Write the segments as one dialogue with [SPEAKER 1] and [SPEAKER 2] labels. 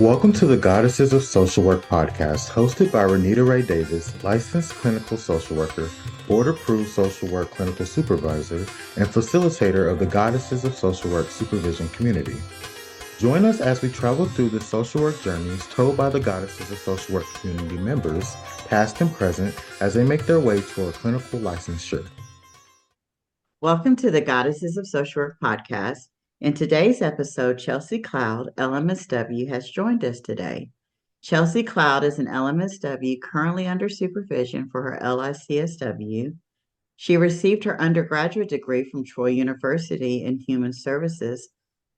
[SPEAKER 1] Welcome to the Goddesses of Social Work podcast, hosted by Renita Ray Davis, licensed clinical social worker, board-approved social work clinical supervisor, and facilitator of the Goddesses of Social Work supervision community. Join us as we travel through the social work journeys told by the Goddesses of Social Work community members, past and present, as they make their way toward clinical licensure.
[SPEAKER 2] Welcome to the Goddesses of Social Work podcast. In today's episode, Chelsea Cloud, LMSW, has joined us today. Chelsea Cloud is an LMSW currently under supervision for her LICSW. She received her undergraduate degree from Troy University in Human Services.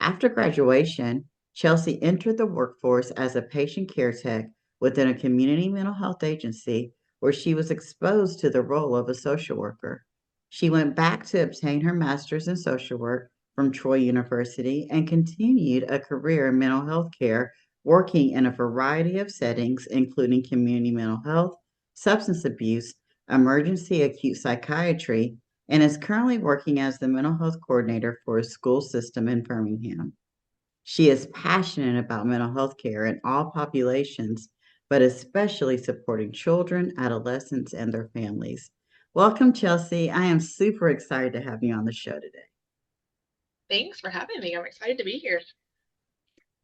[SPEAKER 2] After graduation, Chelsea entered the workforce as a patient care tech within a community mental health agency where she was exposed to the role of a social worker. She went back to obtain her master's in social work from Troy University and continued a career in mental health care, working in a variety of settings, including community mental health, substance abuse, emergency acute psychiatry, and is currently working as the mental health coordinator for a school system in Birmingham. She is passionate about mental health care in all populations, but especially supporting children, adolescents, and their families. Welcome, Chelsea. I am super excited to have you on the show today.
[SPEAKER 3] Thanks for having me. I'm excited to be here.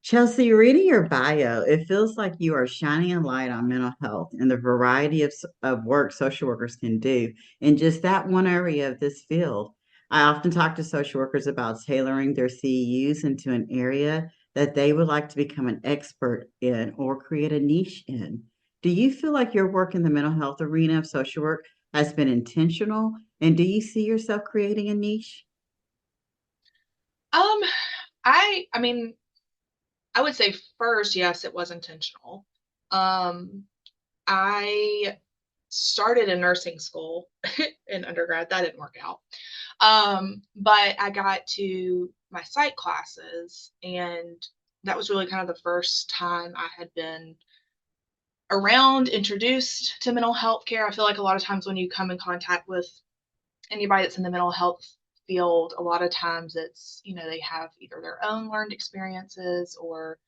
[SPEAKER 2] Chelsea, reading your bio, it feels like you are shining a light on mental health and the variety of work social workers can do in just that one area of this field. I often talk to social workers about tailoring their CEUs into an area that they would like to become an expert in or create a niche in. Do you feel like your work in the mental health arena of social work has been intentional? And do you see yourself creating a niche?
[SPEAKER 3] Um, I mean, I would say first, yes, it was intentional. Um, I started in nursing school in undergrad. That didn't work out. But I got to my psych classes, and that was really kind of the first time I had been around, introduced to mental health care. I feel like a lot of times when you come in contact with anybody that's in the mental health field, a lot of times it's, they have either their own learned experiences or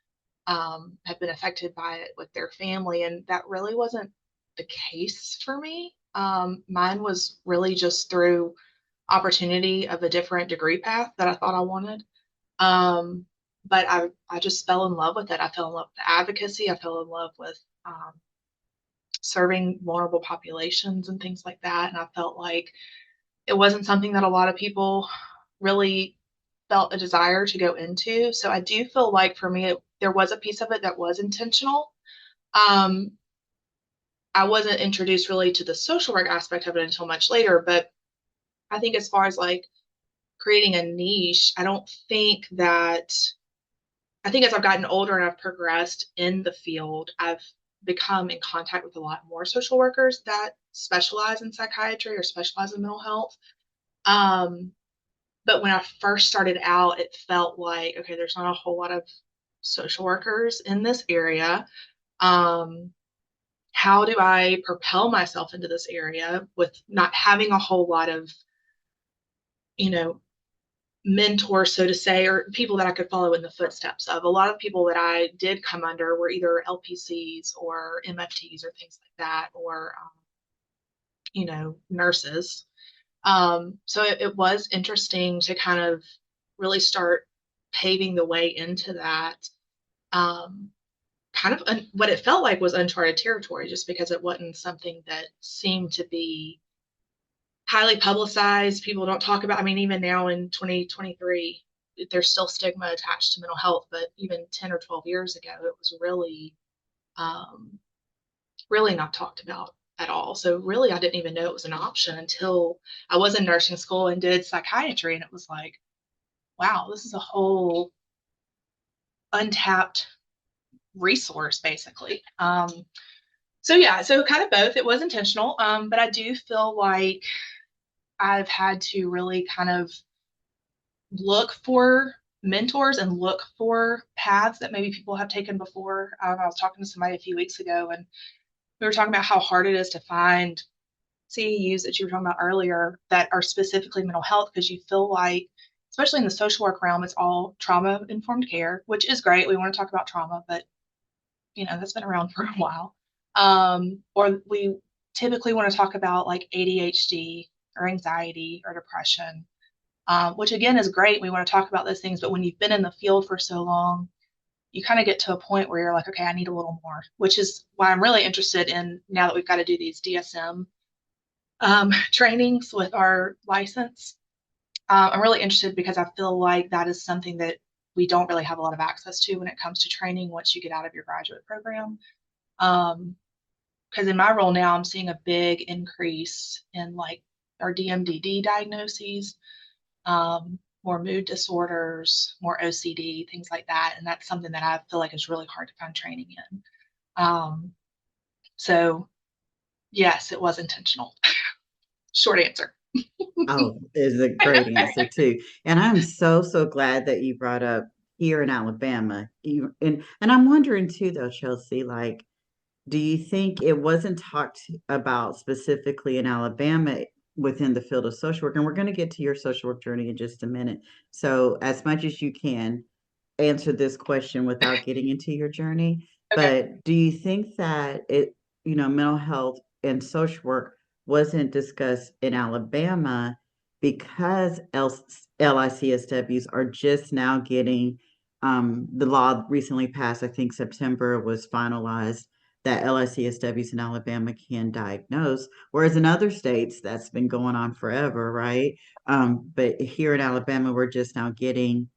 [SPEAKER 3] have been affected by it with their family. And that really wasn't the case for me. Mine was really just through opportunity of a different degree path that I thought I wanted. Um, but I just fell in love with it. I fell in love with advocacy. I fell in love with serving vulnerable populations and things like that. And I felt like it wasn't something that a lot of people really felt a desire to go into. So I do feel like for me, there was a piece of it that was intentional. Um, I wasn't introduced really to the social work aspect of it until much later, but I think as far as like creating a niche, I think as I've gotten older and I've progressed in the field, I've become in contact with a lot more social workers that specialize in psychiatry or specialize in mental health. Um, But when I first started out, it felt like, okay, there's not a whole lot of social workers in this area. Um, how do I propel myself into this area with not having a whole lot of, you know, mentors, so to say, or people that I could follow in the footsteps of? A lot of people that I did come under were either LPCs or MFTs or things like that, or, nurses. So it was interesting to kind of really start paving the way into that. Um, what it felt like was uncharted territory, just because it wasn't something that seemed to be highly publicized. People don't talk about. I mean, even now in 2023, there's still stigma attached to mental health, but even 10 or 12 years ago, it was um, really not talked about at all. So really, I didn't even know it was an option until I was in nursing school and did psychiatry, and it was like, wow, this is a whole untapped resource, basically. So yeah, so kind of both. It was intentional, but I do feel like I've had to really kind of look for mentors and look for paths that maybe people have taken before. I was talking to somebody a few weeks ago, and we were talking about how hard it is to find CEUs that you were talking about earlier that are specifically mental health, because you feel like, especially in the social work realm, it's all trauma informed care, which is great. We want to talk about trauma, but that's been around for a while. Or we typically want to talk about like ADHD or anxiety or depression, which again is great. We want to talk about those things, but when you've been in the field for so long, you kind of get to a point where you're like, okay, I need a little more, which is why I'm really interested in now that we've got to do these DSM trainings with our license. I'm really interested because I feel like that is something that we don't really have a lot of access to when it comes to training once you get out of your graduate program. Because in my role now, I'm seeing a big increase in like our DMDD diagnoses, more mood disorders, more OCD, things like that. And that's something that I feel like is really hard to find training in. So yes, it was intentional. Short answer.
[SPEAKER 2] Oh, is a great answer too. And I'm so, so glad that you brought up here in Alabama. And I'm wondering too, though, Chelsea, like, do you think it wasn't talked about specifically in Alabama within the field of social work? And we're going to get to your social work journey in just a minute. So, as much as you can, answer this question without getting into your journey.
[SPEAKER 3] Okay.
[SPEAKER 2] But do you think that mental health and social work wasn't discussed in Alabama because LICSWs are just now getting the law recently passed, I think September was finalized, that LICSWs in Alabama can diagnose, whereas in other states that's been going on forever, right? But here in Alabama, we're just now getting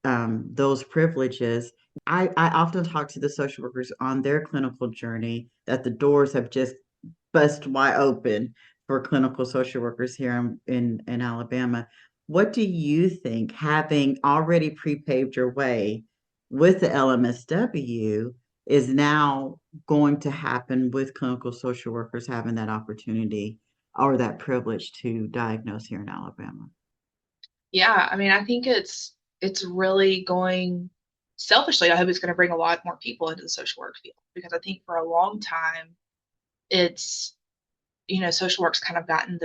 [SPEAKER 2] those privileges. I often talk to the social workers on their clinical journey that the doors have just bust wide open for clinical social workers here in Alabama. What do you think, having already pre-paved your way with the LMSW, is now going to happen with clinical social workers having that opportunity or that privilege to diagnose here in Alabama?
[SPEAKER 3] Yeah, I mean, I think it's really going selfishly, I hope it's going to bring a lot more people into the social work field because I think for a long time it's social work's kind of gotten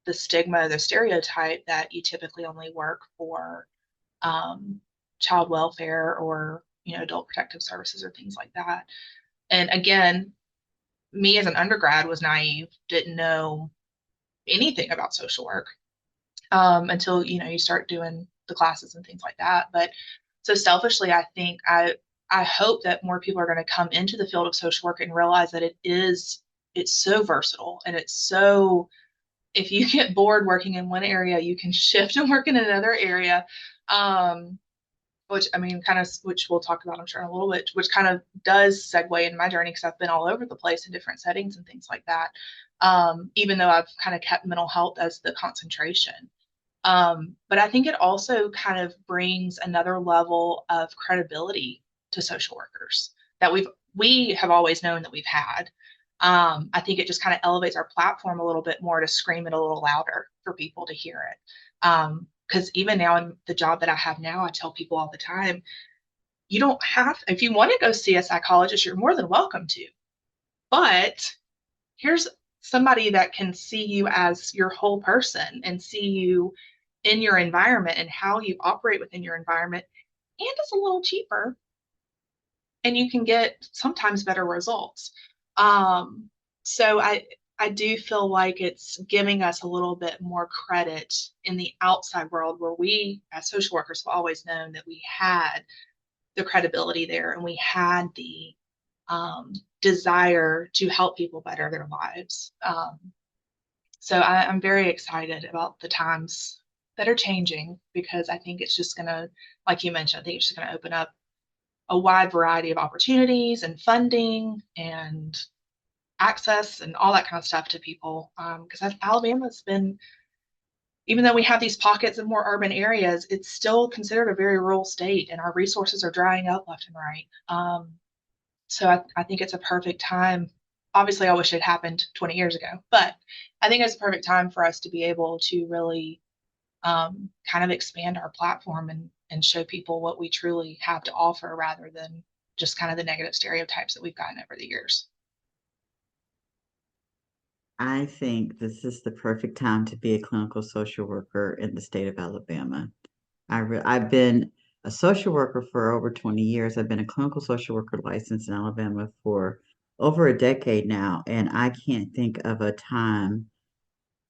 [SPEAKER 3] the stigma, the stereotype that you typically only work for um, child welfare or adult protective services or things like that. And again, me as an undergrad was naive, didn't know anything about social work until you start doing the classes and things like that. But so selfishly, I think I hope that more people are going to come into the field of social work and realize that it's so versatile and it's so if you get bored working in one area, you can shift and work in another area. Which I mean, kind of, which we'll talk about, I'm sure, in a little bit, which kind of does segue in my journey because I've been all over the place in different settings and things like that. Even though I've kind of kept mental health as the concentration. But I think it also kind of brings another level of credibility to social workers that we have always known that we've had. I think it just kind of elevates our platform a little bit more to scream it a little louder for people to hear it. Because even now in the job that I have now, I tell people all the time, you don't have, if you want to go see a psychologist, you're more than welcome to. But here's somebody that can see you as your whole person and see you in your environment and how you operate within your environment. And it's a little cheaper and you can get sometimes better results. Um, so I do feel like it's giving us a little bit more credit in the outside world where we as social workers have always known that we had the credibility there and we had the desire to help people better their lives. So I'm very excited about the times that are changing because I think it's just going to, like you mentioned, I think it's just going to open up a wide variety of opportunities and funding and access and all that kind of stuff to people. Because Alabama's been, even though we have these pockets of more urban areas, it's still considered a very rural state, and our resources are drying up left and right. So I think it's a perfect time. Obviously, I wish it happened 20 years ago, but I think it's a perfect time for us to be able to really kind of expand our platform and show people what we truly have to offer rather than just kind of the negative stereotypes that we've gotten over the years.
[SPEAKER 2] I think this is the perfect time to be a clinical social worker in the state of Alabama. I've been a social worker for over 20 years. I've been a clinical social worker licensed in Alabama for over a decade now, and I can't think of a time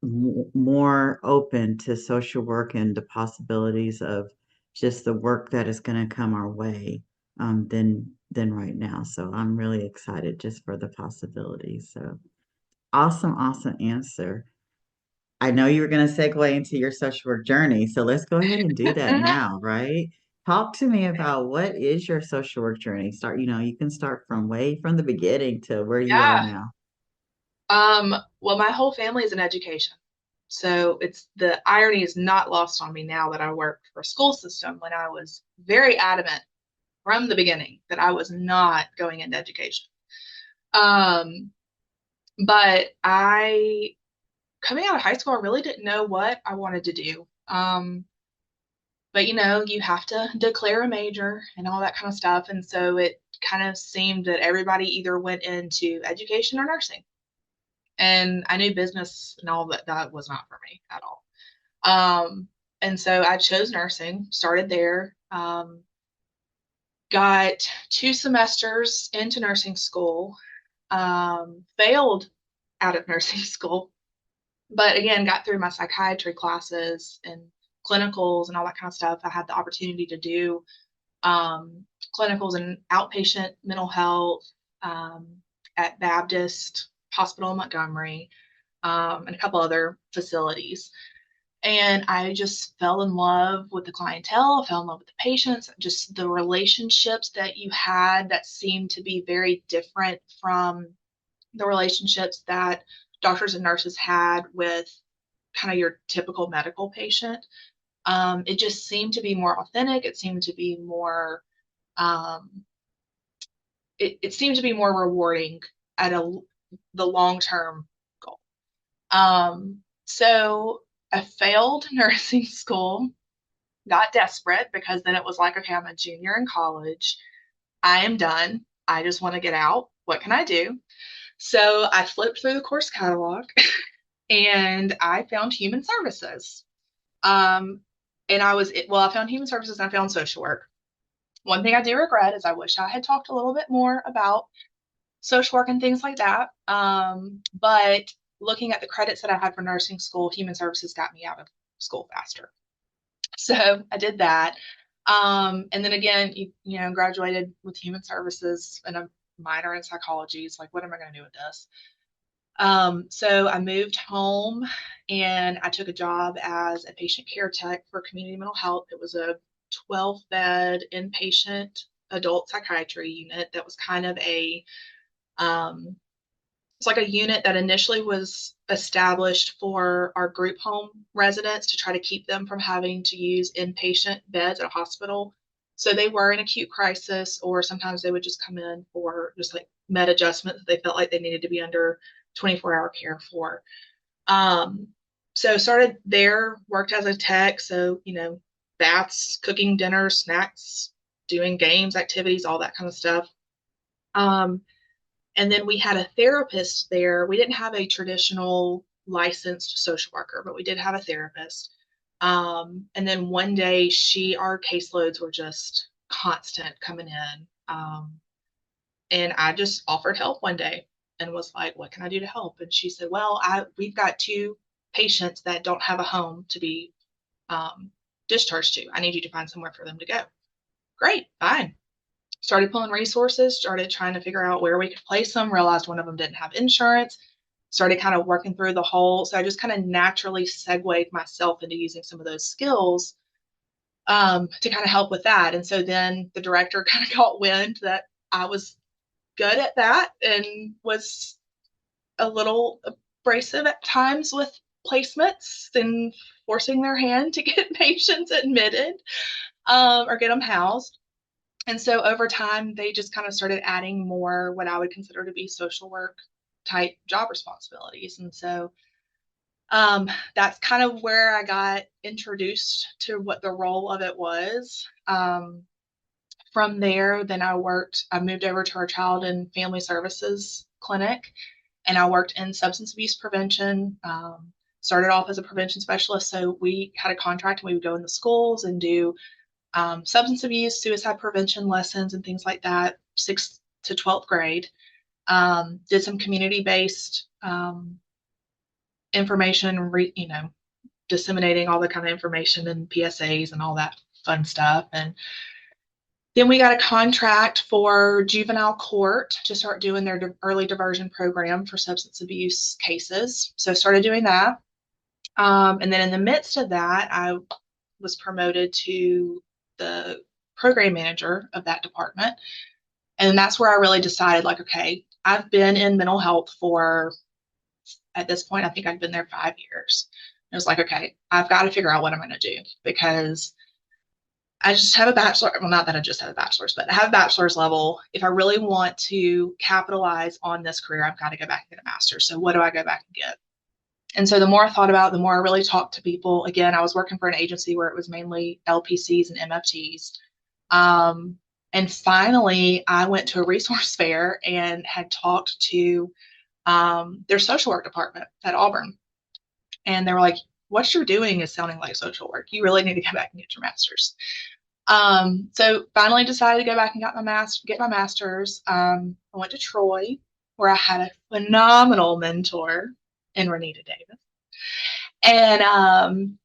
[SPEAKER 2] more open to social work and the possibilities of just the work that is going to come our way than right now. So I'm really excited just for the possibilities. So awesome answer. I know you were going to segue into your social work journey, so let's go ahead and do that now, right? Talk to me about what is your social work journey? You can start from way from the beginning to where you are
[SPEAKER 3] Yeah.
[SPEAKER 2] now.
[SPEAKER 3] Well, my whole family is in education. So it's the irony is not lost on me now that I work for a school system when I was very adamant from the beginning that I was not going into education. Um, but coming out of high school, I really didn't know what I wanted to do. But you have to declare a major and all that kind of stuff. And so it kind of seemed that everybody either went into education or nursing. And I knew business and all that was not for me at all. And so I chose nursing, started there, got 2 semesters into nursing school, failed out of nursing school, but again, got through my psychiatry classes and clinicals and all that kind of stuff. I had the opportunity to do clinicals in outpatient mental health at Baptist Hospital in Montgomery and a couple other facilities. And I just fell in love with the clientele, fell in love with the patients, just the relationships that you had that seemed to be very different from the relationships that doctors and nurses had with kind of your typical medical patient. It just seemed to be more authentic. It seemed to be more, um, it seemed to be more rewarding at the long-term goal. So I failed nursing school, got desperate because then it was like, okay, I'm a junior in college. I am done. I just want to get out. What can I do? So I flipped through the course catalog and I found human services. Um, and I found human services and I found social work. One thing I do regret is I wish I had talked a little bit more about social work and things like that. But looking at the credits that I had for nursing school, human services got me out of school faster. So I did that. And then again, graduated with human services and a minor in psychology. It's like, what am I going to do with this? So I moved home and I took a job as a patient care tech for community mental health. It was a 12-bed inpatient adult psychiatry unit that was kind of um, it's like a unit that initially was established for our group home residents to try to keep them from having to use inpatient beds at a hospital. So they were in acute crisis, or sometimes they would just come in for just like med adjustment that they felt like they needed to be under 24-hour care for. So started there, worked as a tech. So, baths, cooking dinner, snacks, doing games, activities, all that kind of stuff. And then we had a therapist there. We didn't have a traditional licensed social worker, but we did have a therapist. And then one day our caseloads were just constant coming in. And I just offered help one day and was like, what can I do to help? And she said, well, we've got 2 patients that don't have a home to be discharged to. I need you to find somewhere for them to go. Great, fine. Started pulling resources, started trying to figure out where we could place them, realized one of them didn't have insurance, started kind of working through the whole. So I just kind of naturally segued myself into using some of those skills to kind of help with that. And so then the director kind of got wind that I was good at that and was a little abrasive at times with placements and forcing their hand to get patients admitted or get them housed. And so over time, they just kind of started adding more what I would consider to be social work type job responsibilities. And so that's kind of where I got introduced to what the role of it was. From there, then I moved over to our child and family services clinic, and I worked in substance abuse prevention. Started off as a prevention specialist. So we had a contract and we would go in the schools and do substance abuse, suicide prevention lessons, and things like that, 6th to 12th grade. Did some community-based information, disseminating all the kind of information and PSAs and all that fun stuff. And then we got a contract for juvenile court to start doing their early diversion program for substance abuse cases. So I started doing that. And then in the midst of that, I was promoted to the program manager of that department. And that's where I really decided, like, okay, I've been in mental health for, at this point, I think I've been there 5 years. And it was like, okay, I've got to figure out what I'm going to do, because I just have a bachelor. Well, not that I just have a bachelor's, but I have a bachelor's level. If I really want to capitalize on this career, I've got to go back and get a master's. So what do I go back and get? And so the more I thought about it, the more I really talked to people. Again, I was working for an agency where it was mainly LPCs and MFTs. And finally, I went to a resource fair and had talked to their social work department at Auburn. And they were like, what you're doing is sounding like social work. You really need to come back and get your master's. So finally decided to go back and get my master's. I went to Troy, where I had a phenomenal mentor in Renita Davis. And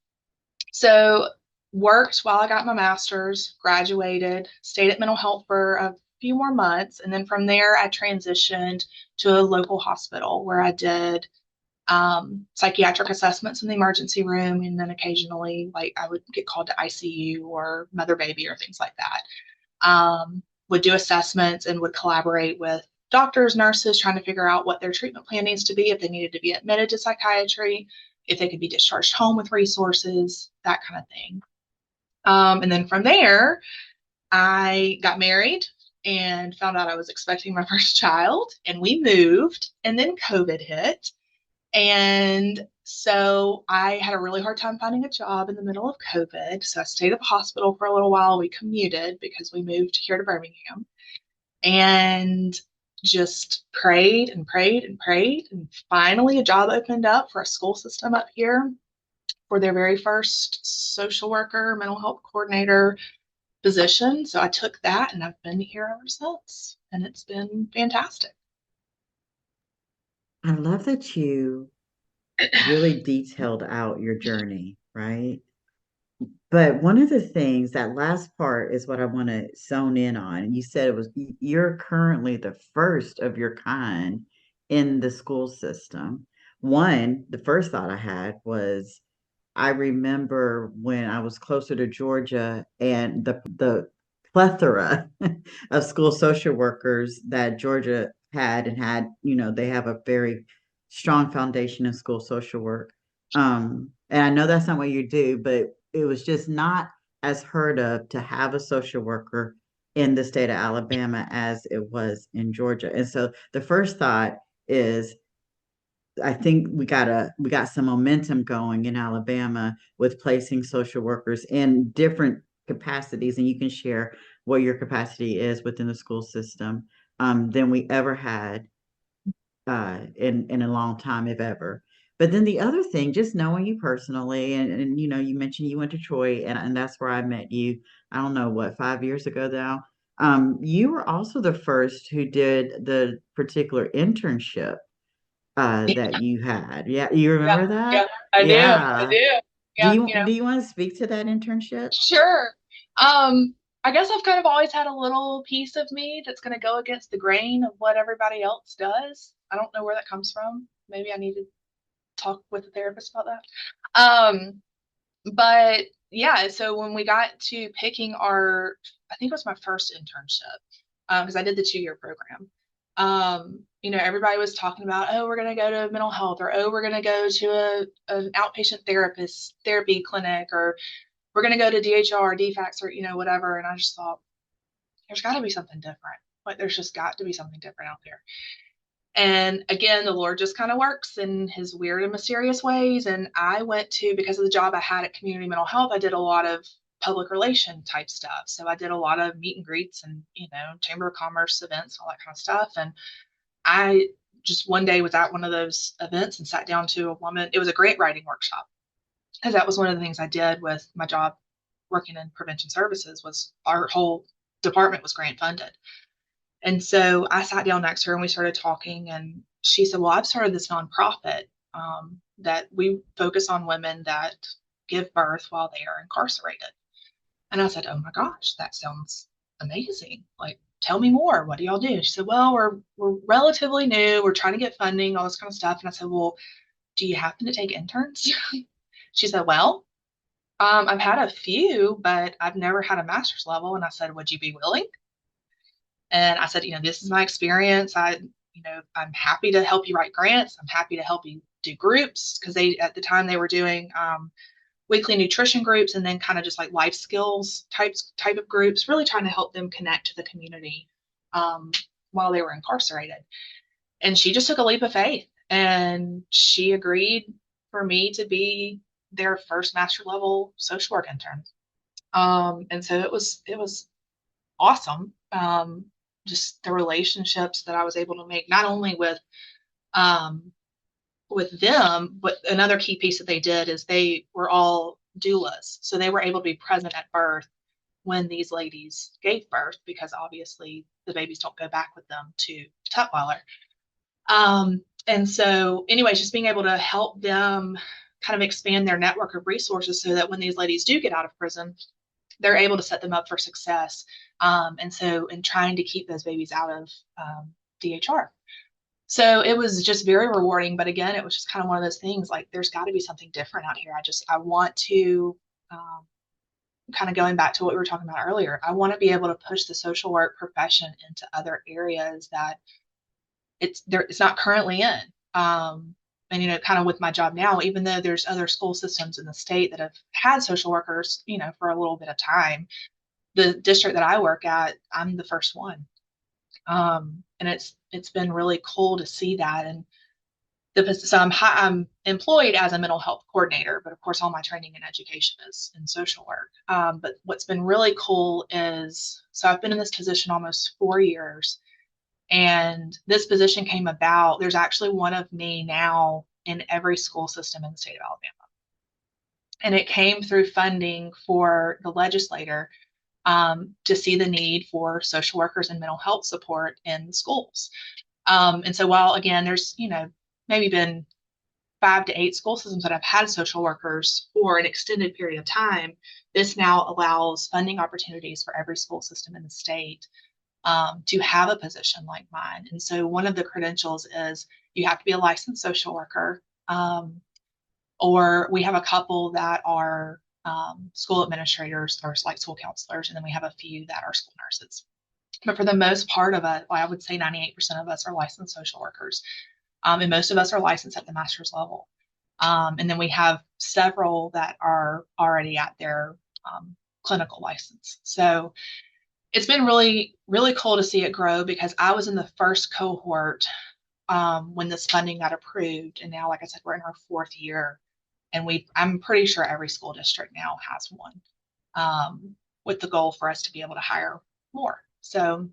[SPEAKER 3] so worked while I got my master's, graduated, stayed at mental health for a few more months. And then from there, I transitioned to a local hospital where I did psychiatric assessments in the emergency room. And then occasionally, like, I would get called to ICU or mother baby or things like that. Would do assessments and would collaborate with doctors, nurses, trying to figure out what their treatment plan needs to be, if they needed to be admitted to psychiatry, if they could be discharged home with resources, that kind of thing. And then from there, I got married and found out I was expecting my first child, and we moved, and then COVID hit. And so I had a really hard time finding a job in the middle of COVID. So I stayed at the hospital for a little while. We commuted because we moved here to Birmingham, and just prayed and prayed and prayed. And finally, a job opened up for a school system up here for their very first social worker, mental health coordinator position. So I took that, and I've been here ever since. And it's been fantastic.
[SPEAKER 2] I love that you really detailed out your journey, right? But one of the things, that last part is what I want to zone in on. You said it was, you're currently the first of your kind in the school system. One, the first thought I had was, I remember when I was closer to Georgia and the plethora of school social workers that Georgia had and had, they have a very strong foundation in school social work. And I know that's not what you do, but it was just not as heard of to have a social worker in the state of Alabama as it was in Georgia. And so the first thought is, I think we got some momentum going in Alabama with placing social workers in different capacities, and you can share what your capacity is within the school system, than we ever had in a long time, if ever. But then the other thing, just knowing you personally, and you mentioned you went to Troy, and that's where I met you. I don't know what, 5 years ago now. You were also the first who did the particular internship that you had. Yeah, you
[SPEAKER 3] Yeah,
[SPEAKER 2] remember
[SPEAKER 3] yeah,
[SPEAKER 2] that?
[SPEAKER 3] I do. I
[SPEAKER 2] Yeah.
[SPEAKER 3] do.
[SPEAKER 2] Do
[SPEAKER 3] Yeah,
[SPEAKER 2] you do you want to speak to that internship?
[SPEAKER 3] sure. I guess I've kind of always had a little piece of me that's going to go against the grain of what everybody else does. I don't know where that comes from. Maybe I need to talk with a therapist about that. But yeah, so when we got to picking I think it was my first internship, because I did the 2-year program. Everybody was talking about, oh, we're going to go to mental health, or oh, we're going to go to an outpatient therapy clinic, or we're going to go to DHR, DFACS, or whatever. And I just thought, there's got to be something different. Like, there's just got to be something different out there. And again, the Lord just kind of works in his weird and mysterious ways. And I went to, because of the job I had at community mental health, I did a lot of public relation type stuff. So I did a lot of meet and greets and, Chamber of Commerce events, all that kind of stuff. And I just one day was at one of those events and sat down to a woman. It was a grant writing workshop, because that was one of the things I did with my job working in prevention services, was our whole department was grant funded. And so I sat down next to her and we started talking, and she said, well, I've started this nonprofit that we focus on women that give birth while they are incarcerated. And I said, oh my gosh, that sounds amazing. Like, tell me more. What do y'all do? She said, well, we're relatively new. We're trying to get funding, all this kind of stuff. And I said, well, do you happen to take interns? She said, well, I've had a few, but I've never had a master's level. And I said, would you be willing? And I said, this is my experience. I'm happy to help you write grants. I'm happy to help you do groups, because at the time they were doing weekly nutrition groups, and then kind of just like life skills type of groups, really trying to help them connect to the community while they were incarcerated. And she just took a leap of faith, and she agreed for me to be their first master level social work intern. And so it was awesome. Just the relationships that I was able to make, not only with them, but another key piece that they did is they were all doulas. So they were able to be present at birth when these ladies gave birth, because obviously the babies don't go back with them to Tutwiler. And so anyways, just being able to help them kind of expand their network of resources so that when these ladies do get out of prison, they're able to set them up for success. And so in trying to keep those babies out of DHR. So it was just very rewarding. But again, it was just kind of one of those things, like, there's got to be something different out here. I want to, kind of going back to what we were talking about earlier, I want to be able to push the social work profession into other areas that it's not currently in. And, kind of with my job now, even though there's other school systems in the state that have had social workers, for a little bit of time, the district that I work at, I'm the first one. And it's been really cool to see that. And so I'm employed as a mental health coordinator, but of course all my training and education is in social work. But what's been really cool is, so I've been in this position almost 4 years, and this position came about. There's actually one of me now in every school system in the state of Alabama. And it came through funding for the legislator to see the need for social workers and mental health support in the schools. And so while, again, there's, maybe been 5 to 8 school systems that have had social workers for an extended period of time, this now allows funding opportunities for every school system in the state to have a position like mine. And so one of the credentials is you have to be a licensed social worker, or we have a couple that are school administrators or like school counselors, and then we have a few that are school nurses. But for the most part of it, I would say 98% of us are licensed social workers. And most of us are licensed at the master's level. And then we have several that are already at their clinical license. So it's been really, really cool to see it grow, because I was in the first cohort when this funding got approved. And now, like I said, we're in our 4th year. And I'm pretty sure every school district now has one, with the goal for us to be able to hire more. So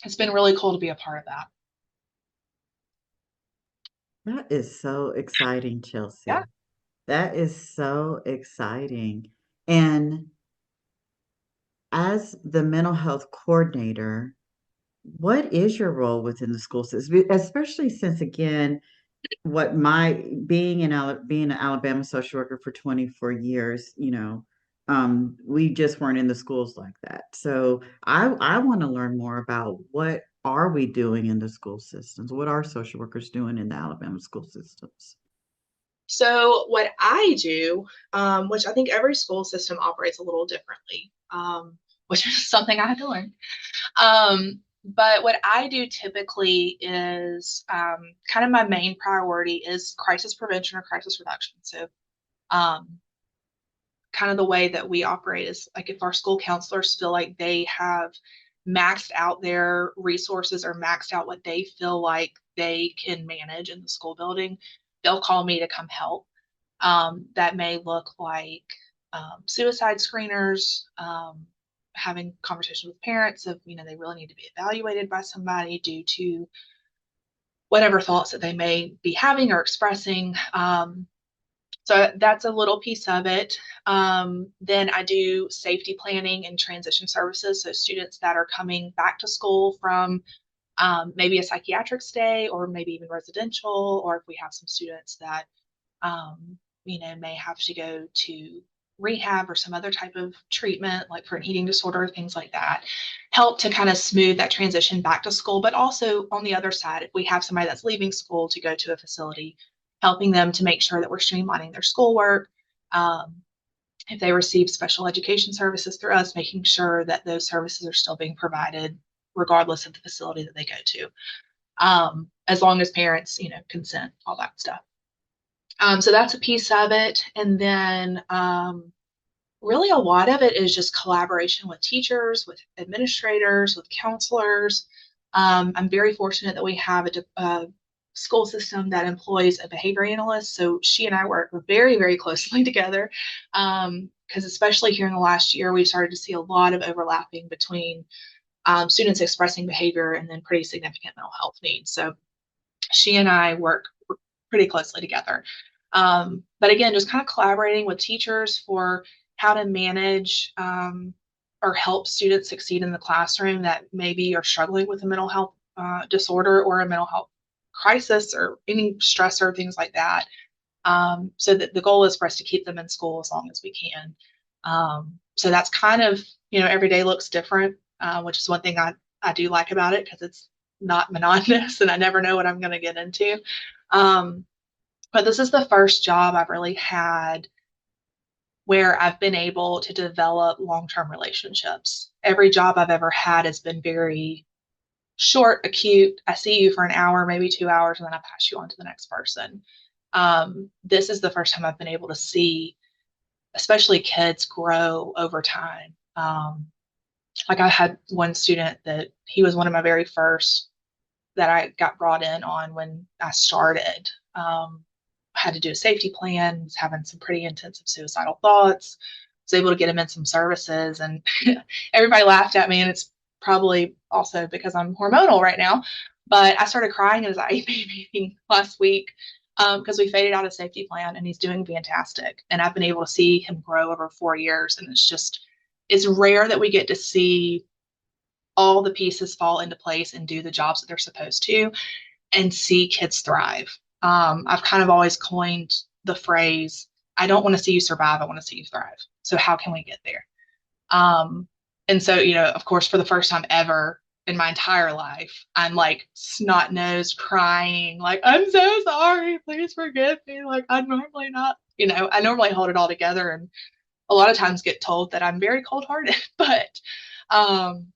[SPEAKER 3] it's been really cool to be a part of that.
[SPEAKER 2] That is so exciting,
[SPEAKER 3] Yeah.
[SPEAKER 2] Chelsea. That is so exciting. And as the mental health coordinator, what is your role within the school system? Especially since, again, what my being being an Alabama social worker for 24 years, we just weren't in the schools like that. So I want to learn more about what are we doing in the school systems? What are social workers doing in the Alabama school systems?
[SPEAKER 3] So what I do, which I think every school system operates a little differently, which is something I had to learn. But what I do typically is kind of my main priority is crisis prevention or crisis reduction. So kind of the way that we operate is, like, if our school counselors feel like they have maxed out their resources or maxed out what they feel like they can manage in the school building, they'll call me to come help. That may look like suicide screeners, having conversations with parents of, they really need to be evaluated by somebody due to whatever thoughts that they may be having or expressing. So that's a little piece of it. Then I do safety planning and transition services. So students that are coming back to school from maybe a psychiatric stay or maybe even residential, or if we have some students that, may have to go to rehab or some other type of treatment, like for an eating disorder, things like that, help to kind of smooth that transition back to school. But also on the other side, if we have somebody that's leaving school to go to a facility, helping them to make sure that we're streamlining their schoolwork. Um, if they receive special education services through us, making sure that those services are still being provided regardless of the facility that they go to, as long as parents, consent, all that stuff. So that's a piece of it. And then really a lot of it is just collaboration with teachers, with administrators, with counselors. I'm very fortunate that we have a school system that employs a behavior analyst. So she and I work very, very closely together because especially here in the last year, we've started to see a lot of overlapping between students expressing behavior and then pretty significant mental health needs. So she and I work pretty closely together. But again, just kind of collaborating with teachers for how to manage or help students succeed in the classroom that maybe are struggling with a mental health disorder or a mental health crisis or any stressor, things like that. So that the goal is for us to keep them in school as long as we can. So that's kind of, every day looks different, which is one thing I do like about it because it's not monotonous and I never know what I'm going to get into. But this is the first job I've really had where I've been able to develop long-term relationships. Every job I've ever had has been very short, acute. I see you for an hour, maybe 2 hours, and then I pass you on to the next person. This is the first time I've been able to see, especially kids, grow over time. Like I had one student that he was one of my very first that I got brought in on when I started. I had to do a safety plan, was having some pretty intensive suicidal thoughts, was able to get him in some services, and everybody laughed at me, and it's probably also because I'm hormonal right now. But I started crying in his IEP meeting last week because we faded out a safety plan, and he's doing fantastic. And I've been able to see him grow over 4 years, and it's rare that we get to see all the pieces fall into place and do the jobs that they're supposed to and see kids thrive. I've kind of always coined the phrase, I don't want to see you survive, I want to see you thrive. So how can we get there? And so, of course, for the first time ever in my entire life, I'm like snot-nosed crying, like, I'm so sorry, please forgive me. Like I'm normally not, I normally hold it all together and a lot of times get told that I'm very cold-hearted, but um,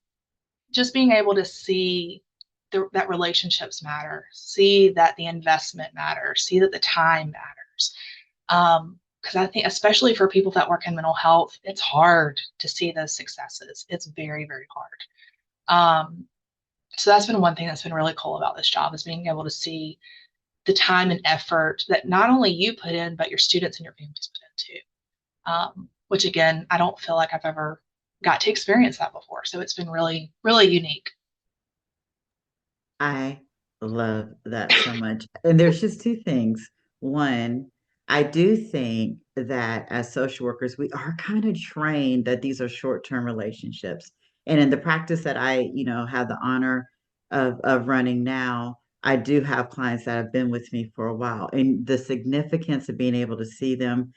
[SPEAKER 3] just being able to see that relationships matter, see that the investment matters, see that the time matters. Because I think, especially for people that work in mental health, it's hard to see those successes. It's very, very hard. So that's been one thing that's been really cool about this job is being able to see the time and effort that not only you put in, but your students and your families put in too. Which again, I don't feel like I've ever got to experience that before. So it's been really, really unique.
[SPEAKER 2] I love that so much. And there's just two things. One, I do think that as social workers, we are kind of trained that these are short-term relationships. And in the practice that I, have the honor of running now, I do have clients that have been with me for a while. And the significance of being able to see them,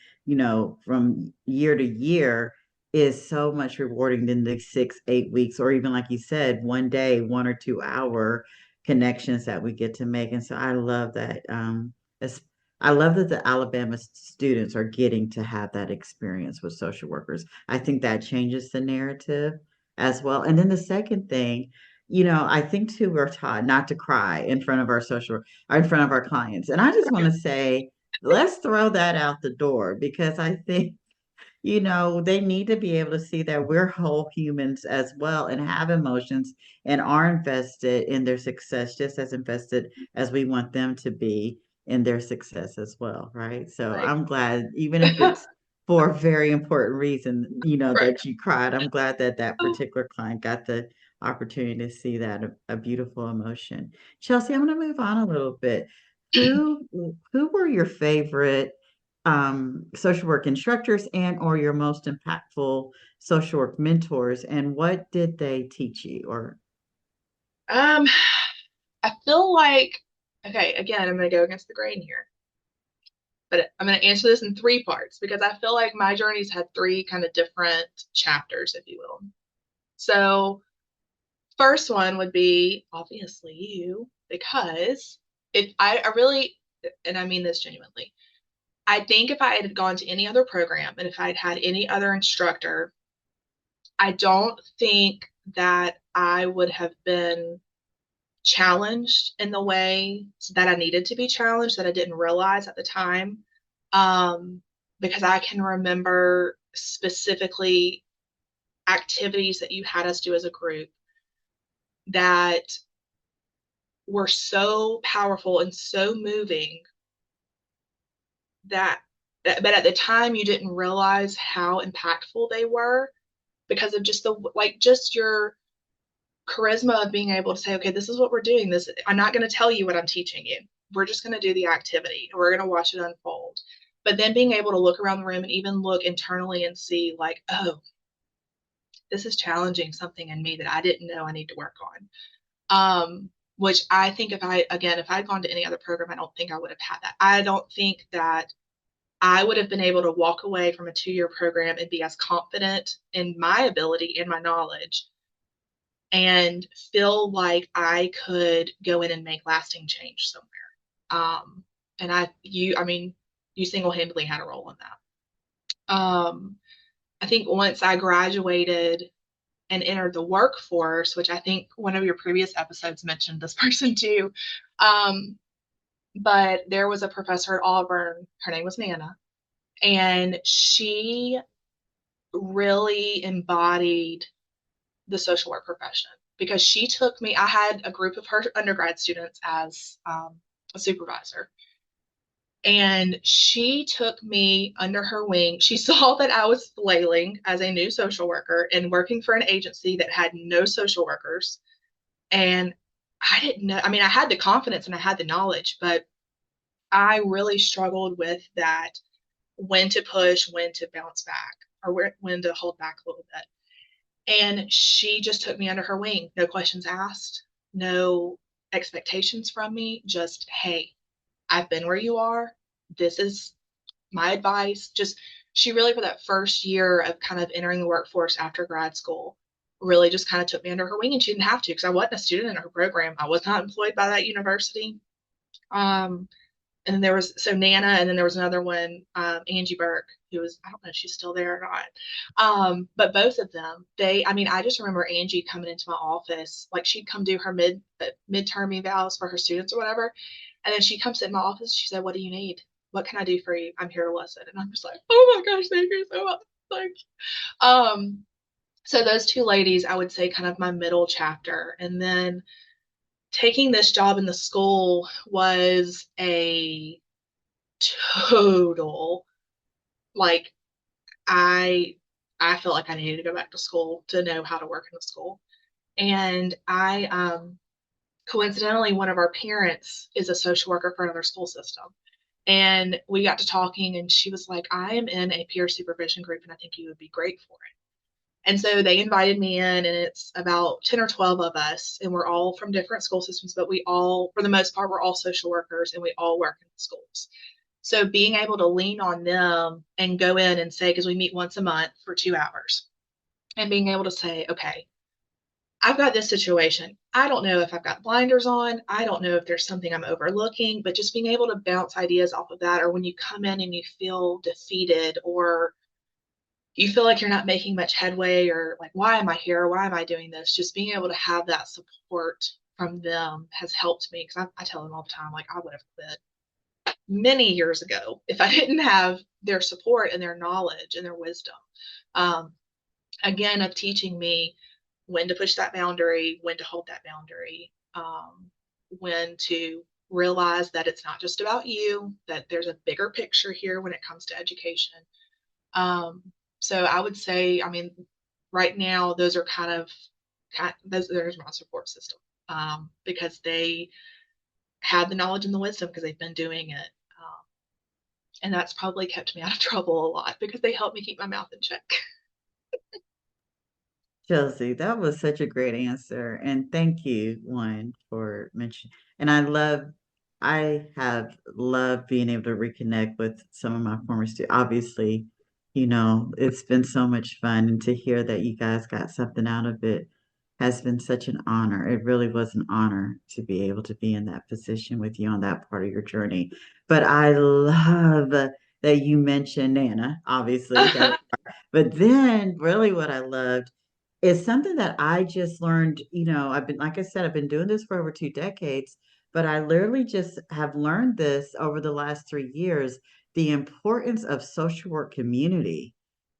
[SPEAKER 2] from year to year is so much rewarding than the 6, 8 weeks, or even like you said, one day, 1 or 2 hour connections that we get to make. And so I love that. I love that the Alabama students are getting to have that experience with social workers. I think that changes the narrative as well. And then the second thing, I think too, we're taught not to cry in front of our or in front of our clients. And I just want to say, let's throw that out the door because I think they need to be able to see that we're whole humans as well and have emotions and are invested in their success, just as invested as we want them to be in their success as well, right? So
[SPEAKER 3] Right.
[SPEAKER 2] I'm glad, even if it's for a very important reason,
[SPEAKER 3] Right.
[SPEAKER 2] that you cried. I'm glad that that particular client got the opportunity to see that a beautiful emotion. Chelsea, I'm going to move on a little bit. Who were your favorite social work instructors and or your most impactful social work mentors, and what did they teach you? Or
[SPEAKER 3] Um, I feel like, okay, again, I'm going to go against the grain here, but I'm going to answer this in three parts because I feel like my journey's had three kind of different chapters, if you will. So, first one would be obviously you, because if I really, and I mean this genuinely, I think if I had gone to any other program and if I'd had any other instructor, I don't think that I would have been challenged in the way that I needed to be challenged that I didn't realize at the time. Because I can remember specifically activities that you had us do as a group that were so powerful and so moving that, but at the time you didn't realize how impactful they were because of just just your charisma of being able to say, okay, this is what we're doing. This, I'm not going to tell you what I'm teaching you. We're just going to do the activity and we're going to watch it unfold. But then being able to look around the room and even look internally and see like, oh, this is challenging something in me that I didn't know I need to work on. Which I think if I'd gone to any other program, I don't think I would have had that. I don't think that I would have been able to walk away from a 2-year program and be as confident in my ability and my knowledge and feel like I could go in and make lasting change somewhere. And you single-handedly had a role in that. I think once I graduated and entered the workforce, which I think one of your previous episodes mentioned this person too. But there was a professor at Auburn, her name was Nana, and she really embodied the social work profession because she took me, I had a group of her undergrad students as a supervisor. And she took me under her wing. She saw that I was flailing as a new social worker and working for an agency that had no social workers. And I didn't know, I mean, I had the confidence and I had the knowledge, but I really struggled with that when to push, when to bounce back, or when to hold back a little bit. And she just took me under her wing. No questions asked, no expectations from me, just, hey, I've been where you are. This is my advice. Just, she really, for that first year of kind of entering the workforce after grad school, really just kind of took me under her wing, and she didn't have to because I wasn't a student in her program. I was not employed by that university. And then there was, so Nana, and then there was another one, Angie Burke, who was, I don't know if she's still there or not. But both of them, I just remember Angie coming into my office, like she'd come do her midterm evals for her students or whatever. And then she'd come sit in my office. She said, what do you need? What can I do for you? I'm here to listen. And I'm just like, oh my gosh, thank you so much. Thank you. So those two ladies, I would say kind of my middle chapter. And then taking this job in the school was a total, like, I felt like I needed to go back to school to know how to work in the school. And I coincidentally, one of our parents is a social worker for another school system. And we got to talking, and she was like, I am in a peer supervision group, and I think you would be great for it. And so they invited me in, and it's about 10 or 12 of us, and we're all from different school systems, but we all, for the most part, we're all social workers, and we all work in the schools. So being able to lean on them and go in and say, because we meet once a month for 2 hours, and being able to say, okay, I've got this situation. I don't know if I've got blinders on. I don't know if there's something I'm overlooking, but just being able to bounce ideas off of that, or when you come in and you feel defeated or you feel like you're not making much headway, or like, why am I here? Why am I doing this? Just being able to have that support from them has helped me, because I tell them all the time, like, I would have quit many years ago if I didn't have their support and their knowledge and their wisdom. Um, Again, of teaching me when to push that boundary, when to hold that boundary, when to realize that it's not just about you, that there's a bigger picture here when it comes to education. So I would say, right now, those are there's my support system, because they had the knowledge and the wisdom because they've been doing it. And that's probably kept me out of trouble a lot because they help me keep my mouth in check.
[SPEAKER 2] Chelsea, that was such a great answer. And thank you, one, for mentioning. And I have loved being able to reconnect with some of my former students. Obviously, it's been so much fun. And to hear that you guys got something out of it has been such an honor. It really was an honor to be able to be in that position with you on that part of your journey. But I love that you mentioned Nana, obviously, that, but then really what I loved is something that I just learned. I've been, like I said, I've been doing this for over 2 decades, but I literally just have learned this over the last 3 years, the importance of social work community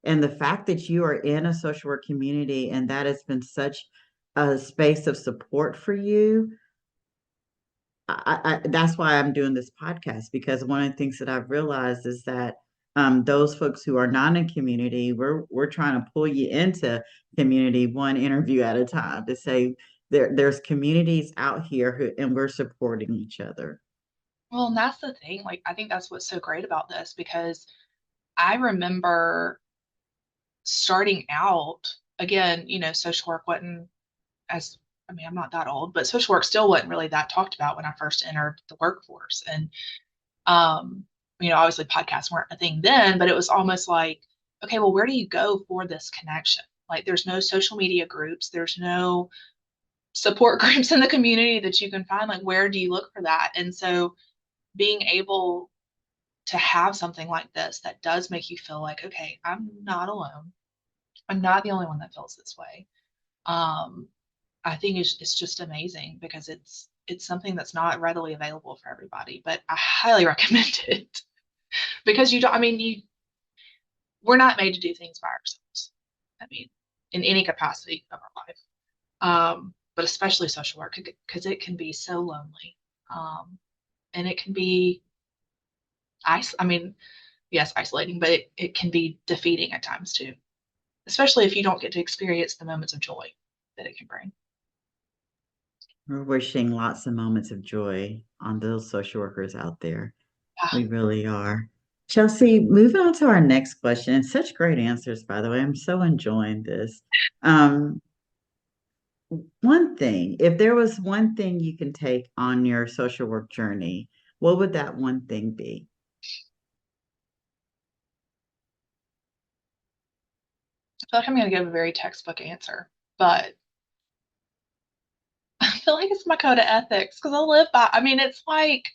[SPEAKER 2] and the fact that you are in a social work community and that has been such a space of support for you. That's why I'm doing this podcast, because one of the things that I've realized is that those folks who are not in community, we're trying to pull you into community one interview at a time to say there's communities out here and we're supporting each other.
[SPEAKER 3] Well, and that's the thing. Like, I think that's what's so great about this because I remember starting out, again, social work wasn't as, I mean, I'm not that old, but social work still wasn't really that talked about when I first entered the workforce. And, um, obviously podcasts weren't a thing then, but it was almost like, okay, well, where do you go for this connection? Like, there's no social media groups, there's no support groups in the community that you can find. Like, where do you look for that? And so being able to have something like this that does make you feel like, okay, I'm not alone. I'm not the only one that feels this way. Um, I think it's just amazing because it's something that's not readily available for everybody, but I highly recommend it because you don't, I mean, we're not made to do things by ourselves. I mean, in any capacity of our life. But especially social work because it can be so lonely. And it can be I mean, yes, isolating, but it can be defeating at times too, especially if you don't get to experience the moments of joy that it can bring.
[SPEAKER 2] We're wishing lots of moments of joy on those social workers out there.
[SPEAKER 3] Yeah.
[SPEAKER 2] We really are. Chelsea, moving on to our next question, and such great answers, by the way. I'm so enjoying this. Um, One thing, if there was one thing you can take on your social work journey, what would that one thing be?
[SPEAKER 3] I feel like I'm going to give a very textbook answer, but I feel like it's my code of ethics because I live by. I mean, it's like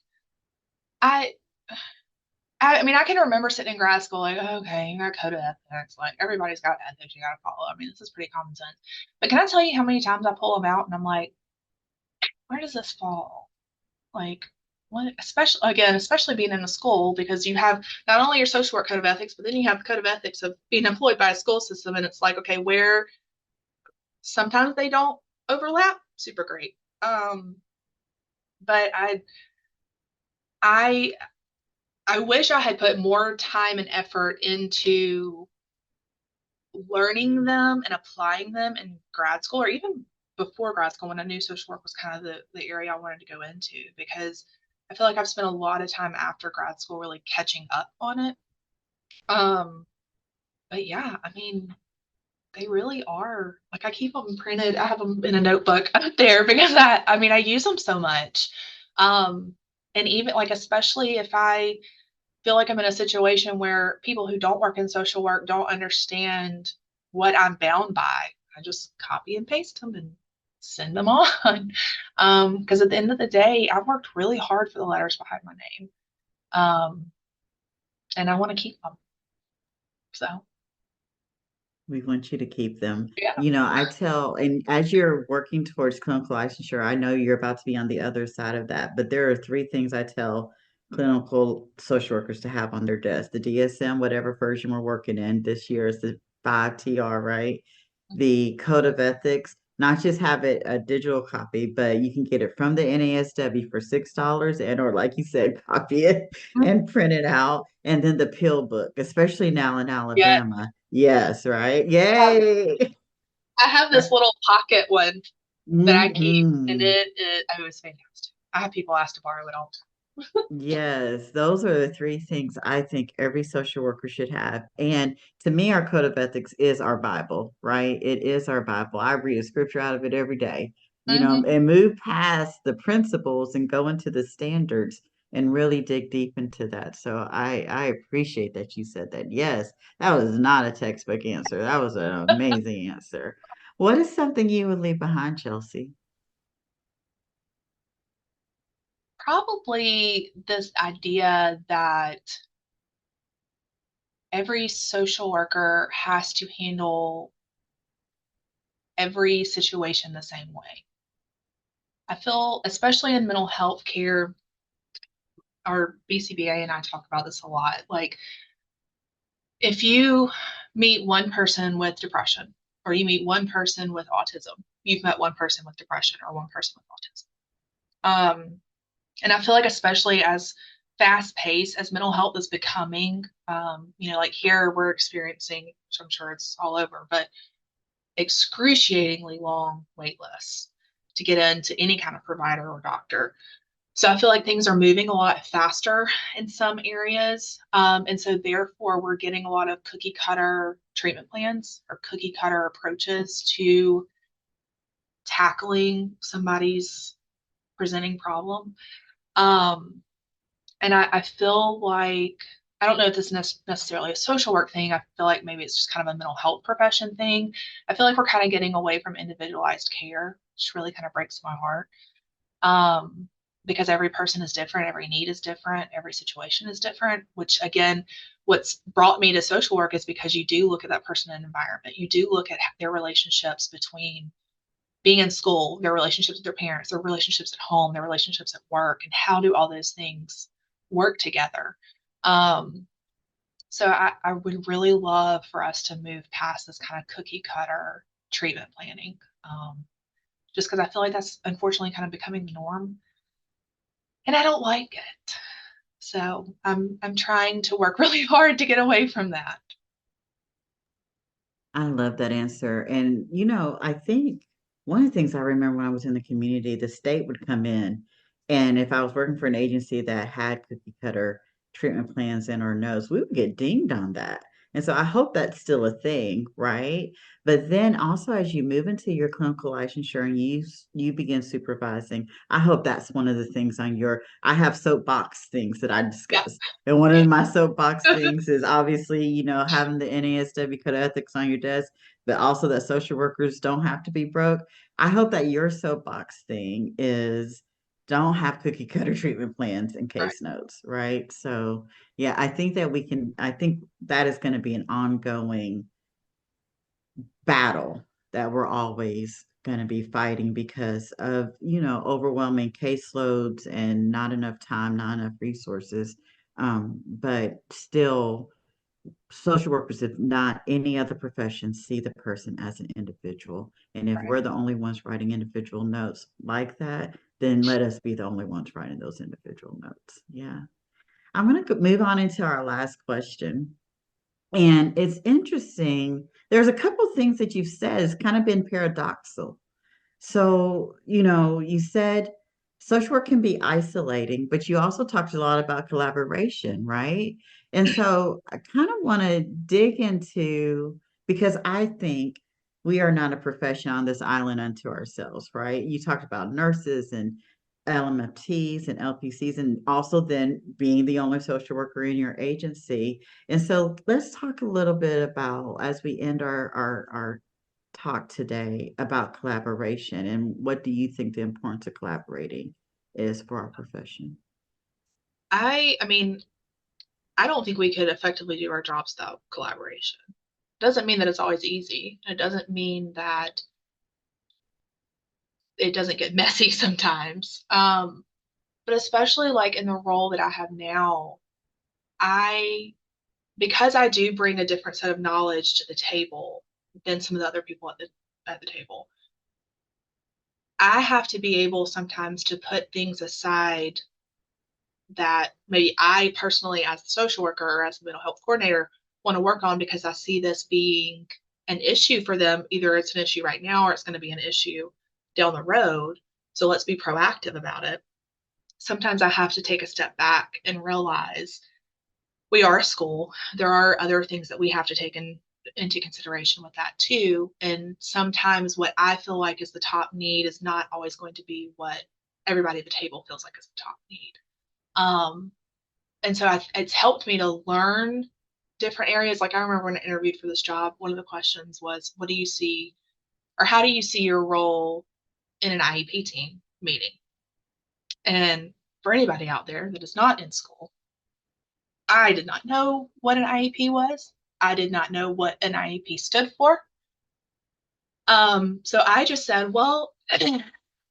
[SPEAKER 3] I. I mean, I can remember sitting in grad school, like, okay, you got code of ethics. Like, everybody's got ethics you got to follow. I mean, this is pretty common sense. But can I tell you how many times I pull them out and I'm like, where does this fall? Like, what, especially being in a school, because you have not only your social work code of ethics, but then you have the code of ethics of being employed by a school system. And it's like, okay, where sometimes they don't overlap, super great. But I, I wish I had put more time and effort into learning them and applying them in grad school or even before grad school when I knew social work was kind of the area I wanted to go into because I feel like I've spent a lot of time after grad school really catching up on it. Um, but yeah, I mean, they really are like I keep them printed. I have them in a notebook up there because I mean, I use them so much. Um, and even like, especially if I feel like I'm in a situation where people who don't work in social work don't understand what I'm bound by. I just copy and paste them and send them on. Because at the end of the day, I've worked really hard for the letters behind my name. Um, and I want to keep them. So,
[SPEAKER 2] We want you to keep them.
[SPEAKER 3] yeah.
[SPEAKER 2] I tell, and as you're working towards clinical licensure, I know you're about to be on the other side of that, but there are three things I tell clinical social workers to have on their desk. The DSM, whatever version we're working in this year is the 5TR, right? The code of ethics, not just have it a digital copy, but you can get it from the NASW for $6 and or like you said, copy it and print it out. And then the pill book, especially now in
[SPEAKER 3] Yeah.
[SPEAKER 2] Alabama. Yes, right. Yay.
[SPEAKER 3] I have this little pocket one that I keep, and
[SPEAKER 2] Hmm.
[SPEAKER 3] it was fantastic. I have people ask to borrow it all the time.
[SPEAKER 2] Yes, those are the three things I think every social worker should have. And to me, our code of ethics is our Bible, right? It is our Bible. I read a scripture out of it every day,
[SPEAKER 3] Hmm.
[SPEAKER 2] and move past the principles and go into the standards and really dig deep into that. So I appreciate that you said that. Yes, that was not a textbook answer. That was an amazing answer. What is something you would leave behind, Chelsea?
[SPEAKER 3] Probably this idea that every social worker has to handle every situation the same way. I feel, especially in mental health care, our BCBA and I talk about this a lot. Like, if you meet one person with depression, or you meet one person with autism, you've met one person with depression or one person with autism. And I feel like, especially as fast paced as mental health is becoming, like here we're experiencing, which I'm sure it's all over, but excruciatingly long wait lists to get into any kind of provider or doctor. So I feel like things are moving a lot faster in some areas. And so therefore we're getting a lot of cookie cutter treatment plans or cookie cutter approaches to tackling somebody's presenting problem. Um, and I feel like, I don't know if this is necessarily a social work thing. I feel like maybe it's just kind of a mental health profession thing. I feel like we're kind of getting away from individualized care, which really kind of breaks my heart. Um, because every person is different, every need is different, every situation is different, which again, what's brought me to social work is because you do look at that person and environment. You do look at their relationships between being in school, their relationships with their parents, their relationships at home, their relationships at work, and how do all those things work together. Um, so I would really love for us to move past this kind of cookie cutter treatment planning, just because I feel like that's unfortunately kind of becoming the norm, and I don't like it. So I'm trying to work really hard to get away from that.
[SPEAKER 2] I love that answer. And, I think one of the things I remember when I was in the community, the state would come in, and if I was working for an agency that had cookie cutter treatment plans in our notes, we would get dinged on that. And so I hope that's still a thing, right? But then also as you move into your clinical licensure and you begin supervising, I hope that's one of the things on your I have soapbox things that I
[SPEAKER 3] Yeah.
[SPEAKER 2] discuss. And one of my soapbox things is obviously, having the NASW code of ethics on your desk, but also that social workers don't have to be broke. I hope that your soapbox thing is don't have cookie cutter treatment plans and
[SPEAKER 3] Right.
[SPEAKER 2] case notes, right? So, yeah, I think that is going to be an ongoing battle that we're always going to be fighting because of, overwhelming caseloads and not enough time, not enough resources. But still, social workers, if not any other profession, see the person as an individual. And if
[SPEAKER 3] Right.
[SPEAKER 2] we're the only ones writing individual notes like that, then let us be the only ones writing those individual notes. Yeah. I'm going to move on into our last question. And it's interesting. There's a couple things that you've said has kind of been paradoxical. So, you said social work can be isolating, but you also talked a lot about collaboration, right? And so I kind of want to dig into because I think we are not a profession on this island unto ourselves, right? You talked about nurses and LMFTs and LPCs, and also then being the only social worker in your agency. And so let's talk a little bit about as we end our talk today about collaboration and what do you think the importance of collaborating is for our profession?
[SPEAKER 3] I mean, I don't think we could effectively do our jobs without collaboration. Doesn't mean that it's always easy. It doesn't mean that it doesn't get messy sometimes. But especially like in the role that I have now, I because I do bring a different set of knowledge to the table than some of the other people at the table. I have to be able sometimes to put things aside that maybe I personally, as a social worker or as a mental health coordinator, want to work on because I see this being an issue for them. Either it's an issue right now or it's going to be an issue down the road. So let's be proactive about it. sometimes I have to take a step back and realize we are a school. There are other things that we have to take into consideration with that too. And sometimes what I feel like is the top need is not always going to be what everybody at the table feels like is the top need. Um, and so it's helped me to learn different areas. Like I remember when I interviewed for this job, one of the questions was, what do you see, or how do you see your role in an IEP team meeting? And for anybody out there that is not in school, I did not know what an IEP was. I did not know what an IEP stood for. So I just said, well,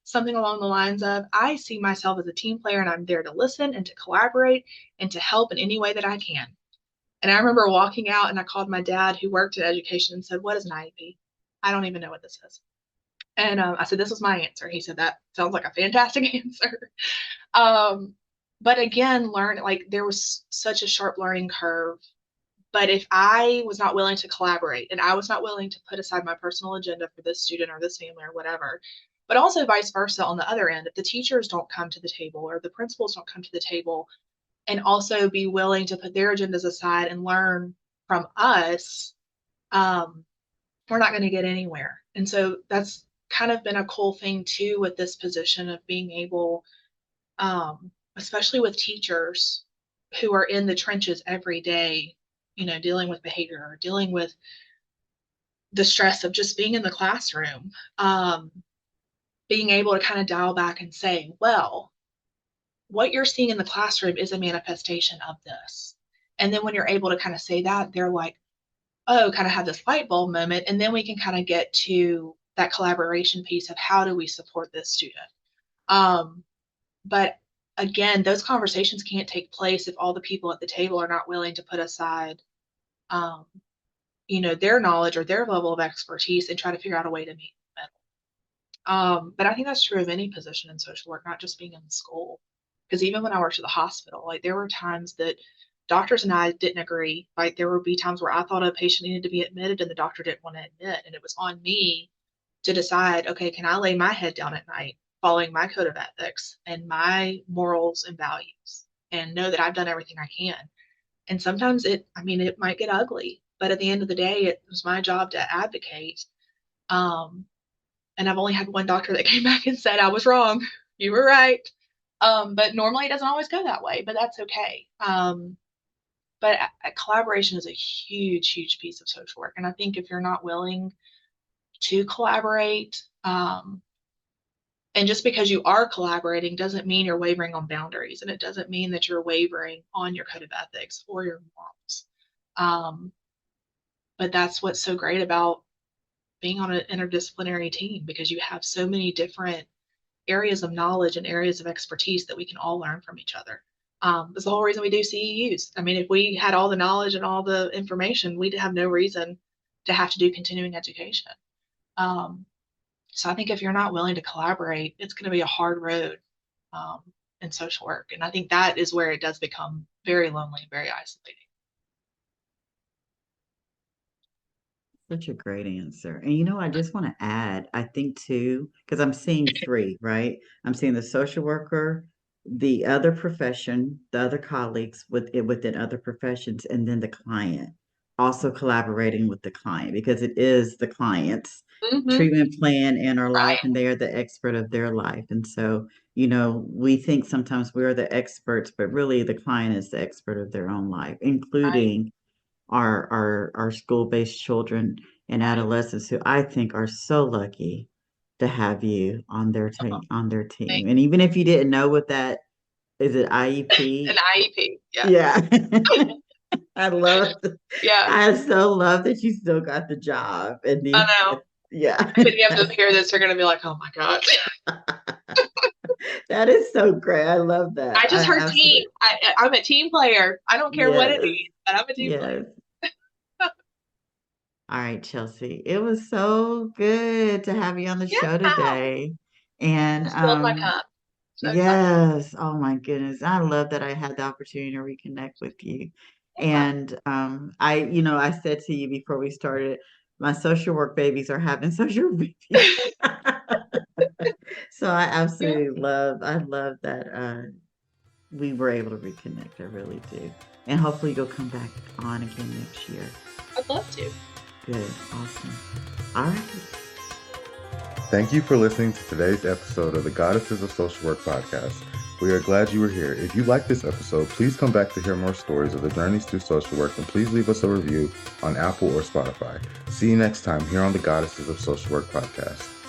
[SPEAKER 3] something along the lines of, I see myself as a team player and I'm there to listen and to collaborate and to help in any way that I can. And I remember walking out and I called my dad who worked in education and said, what is an IEP? I don't even know what this is. And I said, this was my answer. He said, that sounds like a fantastic answer. But again, like there was such a sharp learning curve. But if I was not willing to collaborate and I was not willing to put aside my personal agenda for this student or this family or whatever, but also vice versa on the other end, if the teachers don't come to the table or the principals don't come to the table and also be willing to put their agendas aside and learn from us, we're not going to get anywhere. And so that's kind of been a cool thing too with this position of being able, especially with teachers who are in the trenches every day, dealing with behavior or dealing with the stress of just being in the classroom, being able to kind of dial back and say, well, what you're seeing in the classroom is a manifestation of this. And then when you're able to kind of say that, they're like, oh, kind of have this light bulb moment. And then we can kind of get to that collaboration piece of how do we support this student. But again, those conversations can't take place if all the people at the table are not willing to put aside, their knowledge or their level of expertise and try to figure out a way to meet them. But I think that's true of any position in social work, not just being in school. Because even when I worked at the hospital, like there were times that doctors and I didn't agree. Like there would be times where I thought a patient needed to be admitted and the doctor didn't want to admit. And it was on me to decide, okay, can I lay my head down at night following my code of ethics and my morals and values and know that I've done everything I can? And sometimes it might get ugly, but at the end of the day, it was my job to advocate. And I've only had one doctor that came back and said, I was wrong. You were right. But normally it doesn't always go that way, but that's okay. But collaboration is a huge, huge piece of social work. And I think if you're not willing to collaborate, and just because you are collaborating doesn't mean you're wavering on boundaries, and it doesn't mean that you're wavering on your code of ethics or your morals. But that's what's so great about being on an interdisciplinary team, because you have so many different areas of knowledge and areas of expertise that we can all learn from each other. That's the whole reason we do CEUs. I mean, if we had all the knowledge and all the information, we'd have no reason to have to do continuing education. So I think if you're not willing to collaborate, it's going to be a hard road in social work. And I think that is where it does become very lonely, very isolating.
[SPEAKER 2] Such a great answer. And I just want to add, I think too, because I'm seeing three, right? I'm seeing the social worker, the other profession, the other colleagues within other professions, and then the client. Also collaborating with the client because it is the client's treatment plan in our life,
[SPEAKER 3] Right.
[SPEAKER 2] and they are the expert of their life. And so, we think sometimes we're the experts, but really the client is the expert of their own life,
[SPEAKER 3] Right.
[SPEAKER 2] including our school-based children and
[SPEAKER 3] Right.
[SPEAKER 2] adolescents who I think are so lucky to have you on their
[SPEAKER 3] Uh-huh.
[SPEAKER 2] team. And even if you didn't know what that is, it
[SPEAKER 3] An
[SPEAKER 2] IEP?
[SPEAKER 3] IEP. Yeah.
[SPEAKER 2] Yeah. I love
[SPEAKER 3] Yeah.
[SPEAKER 2] I so love that you still got the job. And
[SPEAKER 3] I
[SPEAKER 2] then
[SPEAKER 3] know.
[SPEAKER 2] yeah.
[SPEAKER 3] If any of them hear this, they're going to be like, oh my God.
[SPEAKER 2] That is so great. I love that.
[SPEAKER 3] I
[SPEAKER 2] I
[SPEAKER 3] just heard
[SPEAKER 2] absolutely
[SPEAKER 3] team. I'm a team player. I don't care what it
[SPEAKER 2] yes.
[SPEAKER 3] is, but I'm a team player.
[SPEAKER 2] Yes. All right, Chelsea. It was so good to have you on the
[SPEAKER 3] Yeah.
[SPEAKER 2] show today. And
[SPEAKER 3] Just filled my cup. So excited.
[SPEAKER 2] yes, oh my goodness. I love that I had the opportunity to reconnect with you.
[SPEAKER 3] Yeah.
[SPEAKER 2] And I said to you before we started, my social work babies are having social work babies. So I absolutely I love that we were able to reconnect. I really do. And hopefully you'll come back on again next year.
[SPEAKER 3] I'd love to.
[SPEAKER 2] Good. Awesome. All right.
[SPEAKER 1] Thank you for listening to today's episode of the Goddesses of Social Work podcast. We are glad you were here. If you like this episode, please come back to hear more stories of the journeys through social work, and please leave us a review on Apple or Spotify. See you next time here on the Goddesses of Social Work podcast.